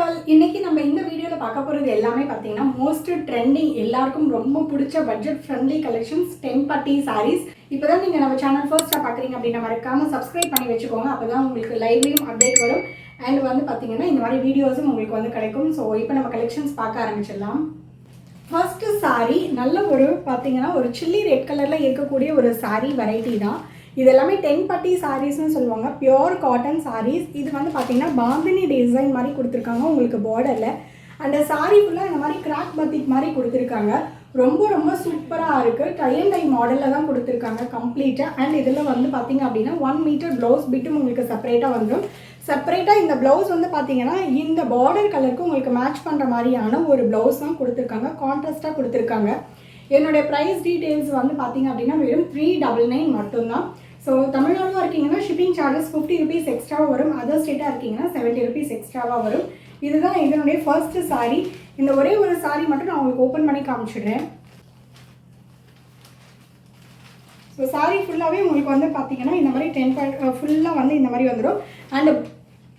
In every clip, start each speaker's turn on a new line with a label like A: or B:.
A: All இன்னைக்கு நம்ம இந்த வீடியோவில் பார்க்க போகிறது எல்லாமே பார்த்தீங்கன்னா மோஸ்ட் ட்ரெண்டிங் எல்லாருக்கும் ரொம்ப பிடிச்ச பட்ஜெட் ஃப்ரெண்ட்லி கலெக்ஷன்ஸ் 10 பட்டி சாரீஸ். இப்போ தான் நீங்கள் நம்ம சேனல் ஃபர்ஸ்ட்டாக பார்க்குறீங்க அப்படின்னா மறக்காமல் சப்ஸ்கிரைப் பண்ணி வச்சுக்கோங்க. அப்போ தான் உங்களுக்கு லைவ்லையும் அப்டேட் வரும். அண்ட் வந்து பார்த்தீங்கன்னா இந்த மாதிரி வீடியோஸும் உங்களுக்கு வந்து கிடைக்கும். ஸோ இப்போ நம்ம கலெக்ஷன்ஸ் பார்க்க ஆரம்பிச்சிடலாம். ஃபர்ஸ்ட் சாரீ நல்ல ஒரு பார்த்தீங்கன்னா ஒரு சில்லி ரெட் கலரில் இருக்கக்கூடிய ஒரு சாரீ வெரைட்டி தான். இது எல்லாமே 10 பட்டி சாரீஸ்னு சொல்லுவாங்க. Pure cotton sarees. இது வந்து பார்த்தீங்கன்னா பாந்தினி டிசைன் மாதிரி கொடுத்துருக்காங்க உங்களுக்கு பார்டரில். அந்த சாரீ ஃபுல்லாக இந்த மாதிரி கிராக் பத்திக் மாதிரி கொடுத்துருக்காங்க. ரொம்ப ரொம்ப சூப்பராக இருக்குது. டை அண்ட் டை மாடலில் தான் கொடுத்துருக்காங்க கம்ப்ளீட்டாக. அண்ட் இதில் வந்து பார்த்தீங்க அப்படின்னா 1 மீட்டர் ப்ளவுஸ் பிட்டும் உங்களுக்கு செப்பரேட்டாக வந்துடும். செப்பரேட்டாக இந்த ப்ளவுஸ் வந்து பார்த்தீங்கன்னா இந்த பார்டர் கலருக்கு உங்களுக்கு மேட்ச் பண்ணுற மாதிரியான ஒரு ப்ளவுஸ் தான் கொடுத்துருக்காங்க. கான்ட்ராஸ்ட்டாக கொடுத்துருக்காங்க. என்னுடைய ப்ரைஸ் டீட்டெயில்ஸ் வந்து பார்த்தீங்க அப்படின்னா வெறும் 399 மட்டும்தான். ஸோ தமிழ்நாடுலாம் இருக்கீங்கன்னா ஷிப்பிங் சார்ஜஸ் 50 ருபீஸ் எக்ஸ்ட்ராவாக வரும். அதர் ஸ்டேட்டாக இருக்கீங்கன்னா 70 ருபீஸ் எக்ஸ்ட்ராவாக வரும். இதுதான் இதனுடைய ஃபர்ஸ்ட் சாரீ. இந்த ஒரே ஒரு சாரீ மட்டும் நான் உங்களுக்கு ஓப்பன் பண்ணி காமிச்சிடுறேன். ஸோ சாரீ ஃபுல்லாகவே உங்களுக்கு வந்து பார்த்தீங்கன்னா இந்த மாதிரி 10 ஃபுல்லாக வந்து இந்த மாதிரி வந்துடும். அண்ட்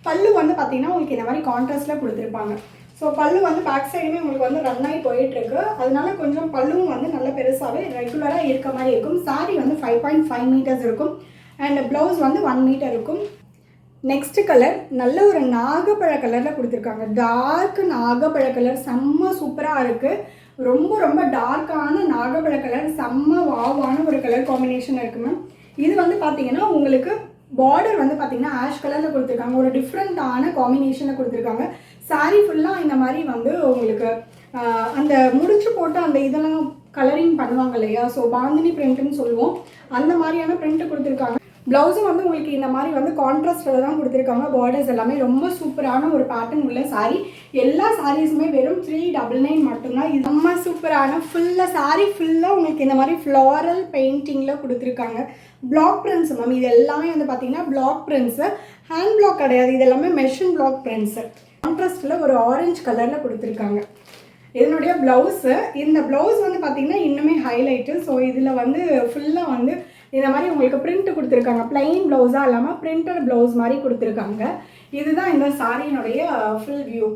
A: பல்லு வந்து பார்த்தீங்கன்னா உங்களுக்கு இந்த மாதிரி கான்ட்ராஸ்டில் கொடுத்துருப்பாங்க. ஸோ பல்லு வந்து பேக் சைடுமே உங்களுக்கு வந்து ரன் ஆகி போயிட்டுருக்கு. அதனால கொஞ்சம் பல்லுவும் வந்து நல்ல பெருசாகவே ரெகுலராக இருக்க மாதிரி இருக்கும். சாரீ வந்து 5.5 மீட்டர்ஸ் இருக்கும். அண்ட் ப்ளவுஸ் வந்து 1 மீட்டர் இருக்கும். நெக்ஸ்ட் கலர் நல்ல ஒரு நாகப்பழ கலரில் கொடுத்துருக்காங்க. டார்க் நாகப்பழ கலர் செம்ம சூப்பராக இருக்குது. ரொம்ப ரொம்ப டார்க்கான நாகப்பழ கலர் செம்ம வாவான ஒரு கலர் காம்பினேஷன் இருக்குது மேம். இது வந்து பார்த்தீங்கன்னா உங்களுக்கு பார்டர் வந்து பார்த்தீங்கன்னா ஆஷ் கலரில் கொடுத்துருக்காங்க. ஒரு டிஃப்ரெண்ட்டான காம்பினேஷனில் கொடுத்துருக்காங்க. சாரீ ஃபுல்லாக இந்த மாதிரி வந்து உங்களுக்கு அந்த முடிச்சு போட்டு அந்த இதெல்லாம் கலரிங் பண்ணுவாங்க இல்லையா, ஸோ பாந்தினி பிரிண்ட்டுன்னு சொல்லுவோம். அந்த மாதிரியான பிரிண்ட்டு கொடுத்துருக்காங்க. ப்ளவுஸும் வந்து உங்களுக்கு இந்த மாதிரி வந்து கான்ட்ராஸ்டில் தான் கொடுத்துருக்காங்க. பார்டர்ஸ் எல்லாமே ரொம்ப சூப்பரான ஒரு பேட்டர்ன் உள்ள சாரீ. எல்லா சாரீஸுமே வெறும் 399 மட்டும்தான். இது ரொம்ப சூப்பரான ஃபுல்லாக சாரீ ஃபுல்லாக உங்களுக்கு இந்த மாதிரி ஃப்ளாரல் பெயிண்டிங்கில் கொடுத்துருக்காங்க. Block prints ma'am. இது எல்லாமே வந்து பார்த்தீங்கன்னா பிளாக் பிரிண்ட்ஸு. ஹேண்ட் பிளாக் கிடையாது, இது எல்லாமே மெஷின் பிளாக் பிரிண்ட்ஸு. கான்ட்ராஸ்டில் ஒரு ஆரஞ்சு கலரில் கொடுத்துருக்காங்க. இதனுடைய ப்ளவுஸு, இந்த ப்ளவுஸ் வந்து பார்த்தீங்கன்னா இன்னுமே ஹைலைட்டு. ஸோ இதில் வந்து ஃபுல்லாக வந்து இந்த மாதிரி உங்களுக்கு பிரிண்ட் கொடுத்துருக்காங்க. பிளைன் ப்ளவுஸாக இல்லாமல் பிரிண்டட் ப்ளவுஸ் மாதிரி கொடுத்துருக்காங்க. இதுதான் இந்த சாரியினுடைய ஃபுல் வியூ.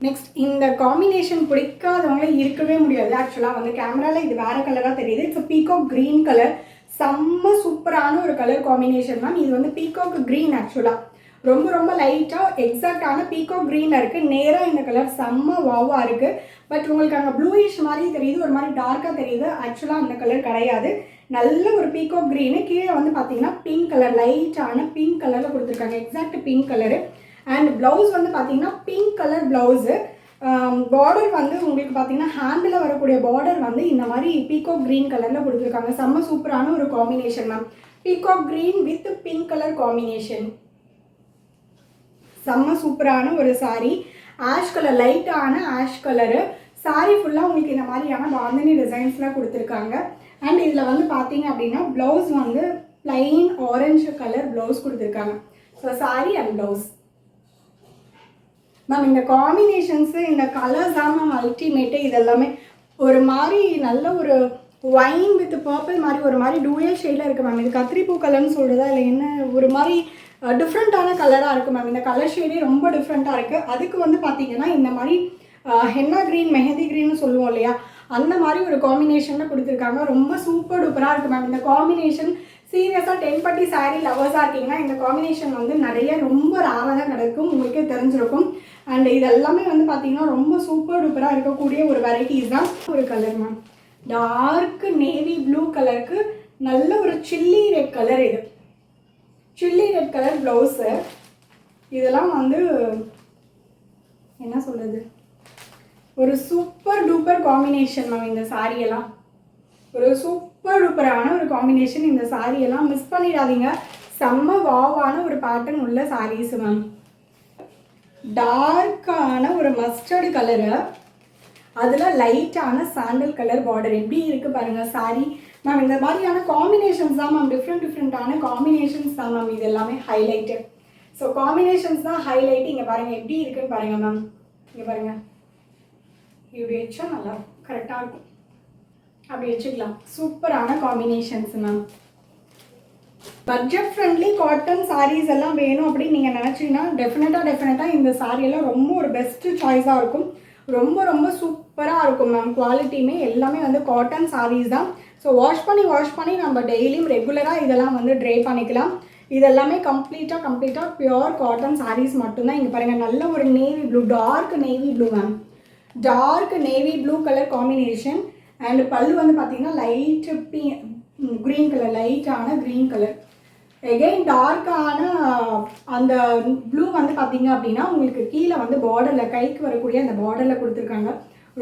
A: நெக்ஸ்ட் இந்த காம்பினேஷன் பிடிக்காதவங்களே இருக்கவே முடியாது. ஆக்சுவலாக வந்து கேமராவில் இது வேறு கலராக தெரியுது. It's peacock green colour. செம்ம சூப்பரான ஒரு கலர் காம்பினேஷன் மேம். இது வந்து பீகாக் க்ரீன். ஆக்சுவலாக ரொம்ப ரொம்ப லைட்டாக எக்ஸாக்டான பீகாக் க்ரீனில் இருக்குது. நேராக இந்த கலர் செம்ம வாவாக இருக்குது. பட் உங்களுக்கு அங்கே ப்ளூயிஷ் மாதிரி தெரியுது, ஒரு மாதிரி டார்க்காக தெரியுது. ஆக்சுவலாக அந்த கலர் கிடையாது. நல்ல ஒரு பீகாக் க்ரீனு. கீழே வந்து பார்த்தீங்கன்னா பிங்க் கலர், லைட்டான பிங்க் கலரில் கொடுத்துருக்காங்க. Exact pink colour. And blouse வந்து பார்த்தீங்கன்னா பிங்க் கலர் ப்ளவுஸு. பார்டர் வந்து உங்களுக்கு பார்த்தீங்கன்னா ஹேண்டில் வரக்கூடிய பார்டர் வந்து இந்த மாதிரி பீகாக் க்ரீன் கலரில் கொடுத்துருக்காங்க. செம்ம சூப்பரான ஒரு combination ma'am. Peacock green with pink colour combination. செம்ம சூப்பரான ஒரு சாரீ. ஆஷ் கலர், லைட்டான ஆஷ் கலரு. சாரீ ஃபுல்லாக உங்களுக்கு இந்த மாதிரியான பாந்தினி டிசைன்ஸ்லாம் கொடுத்துருக்காங்க. அண்ட் இதில் வந்து பார்த்தீங்க அப்படின்னா ப்ளவுஸ் வந்து பிளைன் ஆரஞ்சு கலர் ப்ளவுஸ் கொடுத்துருக்காங்க. So sari and blouse ma'am. இந்த காம்பினேஷன்ஸு, இந்த கலர்ஸ் தான் மேம் அல்டிமேட்டு. இதெல்லாமே ஒரு மாதிரி நல்ல ஒரு ஒயின் வித் பர்பிள் மாதிரி ஒரு மாதிரி டூயல் ஷேடில் இருக்குது மேம். இது கத்திரிப்பூ கலர்னு சொல்கிறதா இல்லை என்ன, ஒரு மாதிரி டிஃப்ரெண்ட்டான கலராக இருக்குது மேம். இந்த கலர் ஷேடே ரொம்ப டிஃப்ரெண்ட்டாக இருக்குது. அதுக்கு வந்து பார்த்தீங்கன்னா இந்த மாதிரி ஹென்னா க்ரீன், மெஹந்தி க்ரீன்னு சொல்லுவோம் இல்லையா, அந்த மாதிரி ஒரு காம்பினேஷனில் கொடுத்துருக்காங்க. ரொம்ப சூப்பர் டூப்பராக இருக்குது மேம். இந்த காம்பினேஷன் சீரியஸாக 10 பட்டி சாரீ லவர்ஸாக இருக்கீங்கன்னா இந்த காம்பினேஷன் வந்து நிறைய ரொம்ப ரேராக தான் கிடைக்கும், உங்களுக்கே தெரிஞ்சிருக்கும். அண்ட் இது எல்லாமே வந்து பார்த்தீங்கன்னா ரொம்ப சூப்பர் டூப்பராக இருக்கக்கூடிய ஒரு வெரைட்டிஸ் தான். ஒரு colour ma'am, dark navy blue கலருக்கு நல்ல ஒரு சில்லி ரெட் கலர். இது சில்லி ரெட் கலர் ப்ளவுஸு. இதெல்லாம் வந்து என்ன சொல்கிறது, ஒரு சூப்பர் டூப்பர் காம்பினேஷன் மேம். இந்த சாரியெல்லாம் ஒரு சூப்பர் டூப்பரான ஒரு காம்பினேஷன். இந்த சாரியெல்லாம் மிஸ் பண்ணிடாதீங்க. செம்ம வாவான ஒரு பேட்டர்ன் உள்ள சாரீஸ் மேம். டார்க்கான ஒரு மஸ்டர்டு கலரு, அதில் லைட்டான சாண்டல் கலர் பார்டர். எப்படி இருக்குது பாருங்கள் சாரீ மேம். இந்த மாதிரியான காம்பினேஷன்ஸ் தான் மேம், டிஃப்ரெண்ட்டான காம்பினேஷன்ஸ் தான் மேம். இது எல்லாமே ஹைலைட்டு. ஸோ காம்பினேஷன்ஸ் தான் ஹைலைட்டு. இங்கே பாருங்கள் எப்படி இருக்குன்னு பாருங்கள் மேம். இங்கே பாருங்கள், இப்படி வச்சா நல்லா கரெக்டாக இருக்கும். அப்படி வச்சுக்கலாம். சூப்பரான combinations ma'am. Budget friendly cotton sarees எல்லாம் வேணும் அப்படின்னு நீங்கள் நினச்சிங்கன்னா டெஃபினட்டாக இந்த சாரியெல்லாம் ரொம்ப ஒரு பெஸ்ட்டு சாய்ஸாக இருக்கும். ரொம்ப ரொம்ப சூப்பராக இருக்கும் மேம். குவாலிட்டியுமே எல்லாமே வந்து காட்டன் சாரீஸ் தான். ஸோ வாஷ் பண்ணி நம்ம டெய்லியும் ரெகுலராக இதெல்லாம் வந்து ட்ரை பண்ணிக்கலாம். இதெல்லாமே கம்ப்ளீட்டாக பியோர் காட்டன் சாரீஸ் மட்டும்தான். இங்கே பாருங்கள், நல்ல ஒரு navy blue, dark navy blue ma'am. Dark navy blue colour combination. And pallu வந்து பார்த்தீங்கன்னா லைட்டு க்ரீன் கலர், லைட்டான க்ரீன் கலர். எகெயின் டார்க்கான அந்த ப்ளூ வந்து பார்த்தீங்க அப்படின்னா உங்களுக்கு கீழே வந்து பார்டரில், கைக்கு வரக்கூடிய அந்த பார்டரில் கொடுத்துருக்காங்க.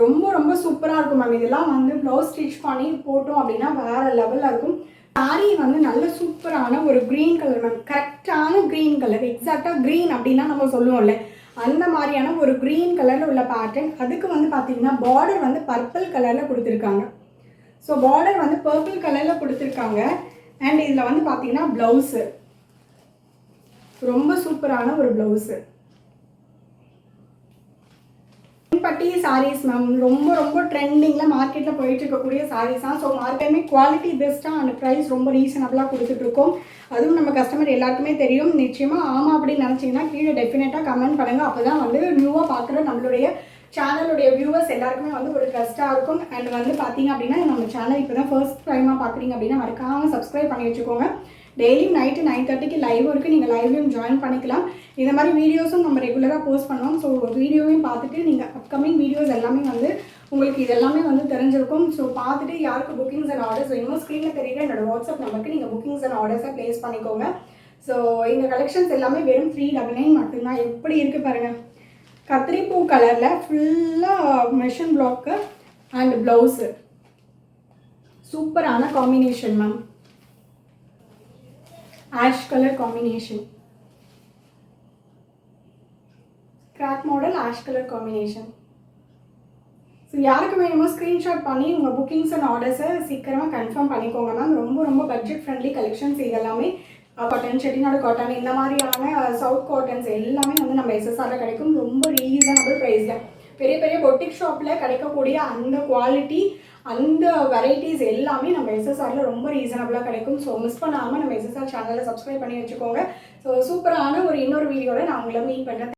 A: ரொம்ப ரொம்ப சூப்பராக இருக்கும் மேம். இதெல்லாம் வந்து ப்ளவுஸ் ஸ்டிச் பண்ணி போட்டோம் அப்படின்னா வேறு லெவலில் இருக்கும். சாரீ வந்து நல்ல சூப்பரான ஒரு க்ரீன் கலர் மேம். கரெக்டான க்ரீன் கலர், எக்ஸாக்டாக க்ரீன் அப்படின்னா நம்ம சொல்லுவோம்ல, அந்த மாதிரியான ஒரு க்ரீன் கலரில் உள்ள பேட்டர்ன். அதுக்கு வந்து பார்த்தீங்கன்னா பார்டர் வந்து பர்பிள் கலரில் கொடுத்துருக்காங்க. ஸோ பார்டர் வந்து பர்பிள் கலரில் கொடுத்துருக்காங்க. அண்ட் இதில் வந்து பார்த்தீங்கன்னா ப்ளவுஸு ரொம்ப சூப்பரான ஒரு ப்ளவுஸு. பட்டி சாரீஸ் மேம், ரொம்ப ரொம்ப ட்ரெண்டிங்கில் மார்க்கெட்டில் போயிட்டு இருக்கக்கூடிய சாரீஸ் தான். ஸோ மார்க்கெட்டுமே குவாலிட்டி பெஸ்ட்டாக அண்ட் ப்ரைஸ் ரொம்ப ரீசனபிளாக கொடுத்துட்ருக்கோம். அதுவும் நம்ம கஸ்டமர் எல்லாருக்குமே தெரியும். நிச்சயமாக ஆமாம் அப்படின்னு நினச்சிங்கன்னா கீழே டெஃபினட்டாக கமெண்ட் பண்ணுங்கள். அப்போ தான் வந்து நியூவாக பார்க்குற நம்மளுடைய சேனலுடைய வியூவர்ஸ் எல்லாருக்குமே வந்து ஒரு ட்ரஸ்ட்டாக இருக்கும். அண்ட் வந்து பார்த்தீங்க அப்படின்னா நம்ம சேனல் இப்போ தான் ஃபர்ஸ்ட் டைமாக பார்க்குறீங்க அப்படின்னா மறக்காமல் சப்ஸ்கிரைப் பண்ணி வச்சுக்கோங்க. டெய்லியும் நைட்டு 9:30க்கு லைவ் இருக்குது. நீங்கள் லைவ்லையும் ஜாயின் பண்ணிக்கலாம். இந்த மாதிரி வீடியோஸும் நம்ம ரெகுலராக போஸ்ட் பண்ணுவோம். ஸோ வீடியோவையும் பார்த்துட்டு நீங்கள் அப்கமிங் வீடியோஸ் எல்லாமே வந்து உங்களுக்கு இதெல்லாமே வந்து தெரிஞ்சிருக்கும். ஸோ பார்த்துட்டு யாருக்கு புக்கிங்ஸ் அண்ட் ஆர்டர்ஸ் வேணுமோ ஸ்க்ரீனில் தெரியுற என்னோடய வாட்ஸ்அப் நம்பருக்கு நீங்கள் புக்கிங்ஸ் அண்ட் ஆர்டர்ஸை ப்ளேஸ் பண்ணிக்கோங்க. ஸோ இந்த கலெக்ஷன்ஸ் எல்லாமே வெறும் 399 மட்டும்தான். எப்படி இருக்குது பாருங்கள், கத்திரிப்பூ கலரில் ஃபுல்லாக மெஷின் பிளாக்கு அண்ட் ப்ளவுஸு. சூப்பரான combination ma'am. Ash colour combination, crack model ash colour combination. So யாருக்கு வேணுமோ ஸ்க்ரீன்ஷாட் பண்ணி உங்கள் புக்கிங்ஸ் அண்ட் ஆர்டர்ஸை சீக்கிரமாக கன்ஃபார்ம் பண்ணிக்கோங்க மேம். ரொம்ப ரொம்ப பட்ஜெட் ஃப்ரெண்ட்லி கலெக்ஷன்ஸ் இதெல்லாமே. காட்டன், செட்டிநாடு காட்டன், இந்த மாதிரியான சவுத் காட்டன்ஸ் எல்லாமே வந்து நம்ம எஸ்எஸ்ஆரில் கிடைக்கும். ரொம்ப ரீசனபிள் ப்ரைஸில் பெரிய பெரிய பொட்டிக் ஷாப்பில் கிடைக்கக்கூடிய அந்த குவாலிட்டி, அந்த வெரைட்டிஸ் எல்லாமே நம்ம எஸ்எஸ்ஆரில் ரொம்ப ரீசனபிளாக கிடைக்கும். ஸோ மிஸ் பண்ணாமல் நம்ம எஸ்எஸ்ஆர் சேனலில் சப்ஸ்கிரைப் பண்ணி வச்சுக்கோங்க. ஸோ சூப்பரான ஒரு இன்னொரு வீடியோவில் நான் உங்களை மீட் பண்ணுறேன்.